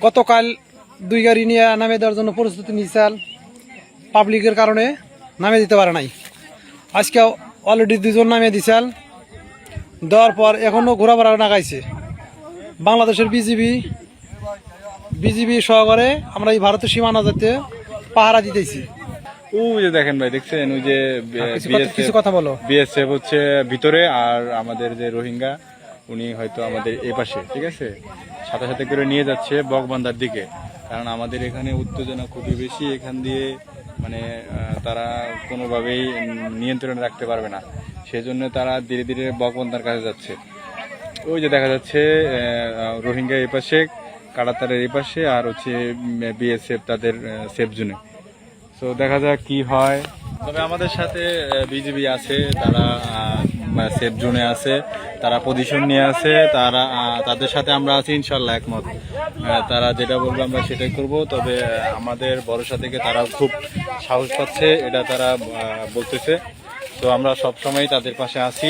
গতকাল 2 গাড়ি নিয়ে নামে দেওয়ার জন্য প্রস্তুতি নিয়েছিল, পাবলিকের কারণে নামে দিতে পারে নাই। আজকে অলরেডি 2 জন নামে দিয়েছিল, দেওয়ার পর এখনো ঘোরাফেরা লাগাইছে। বাংলাদেশের বিজিবি সহকারে আমরা এই ভারতের সীমানা যাতে পাহারা দিতেছি। ওই যে দেখেন ভাই, দেখছেন ওই যে কিছু কথা বলো। বিএসএফ হচ্ছে ভিতরে, আর আমাদের যে রোহিঙ্গা উনি হয়তো আমাদের এই পাশে, ঠিক আছে, সাথে সাথে করে নিয়ে যাচ্ছে বকবান্ধার দিকে। কারণ আমাদের এখানে উত্তেজনা খুবই বেশি, এখান দিয়ে মানে তারা কোনোভাবেই নিয়ন্ত্রণে রাখতে পারবে না, সেজন্য তারা ধীরে ধীরে বকবান্ধার কাছে যাচ্ছে। ওই যে দেখা যাচ্ছে রোহিঙ্গা এই পাশে, কাঁটাতারের এই পাশে, আর হচ্ছে বিএসএফ তাদের সেফ জোনে। তো দেখা যাক কি হয়। তবে আমাদের সাথে বিজিবি আছে, তারা সেফ জোনে আছে, তারা পজিশন নিয়ে আছে, তারা তাদের সাথে আমরা আছি ইনশাল্লাহ একমত। তারা যেটা বলবে আমরা সেটাই করব। তবে আমাদের ভরসা থেকে তারা খুব সাহস পাচ্ছে, এটা তারা বলতেছে। তো আমরা সবসময় তাদের পাশে আছি।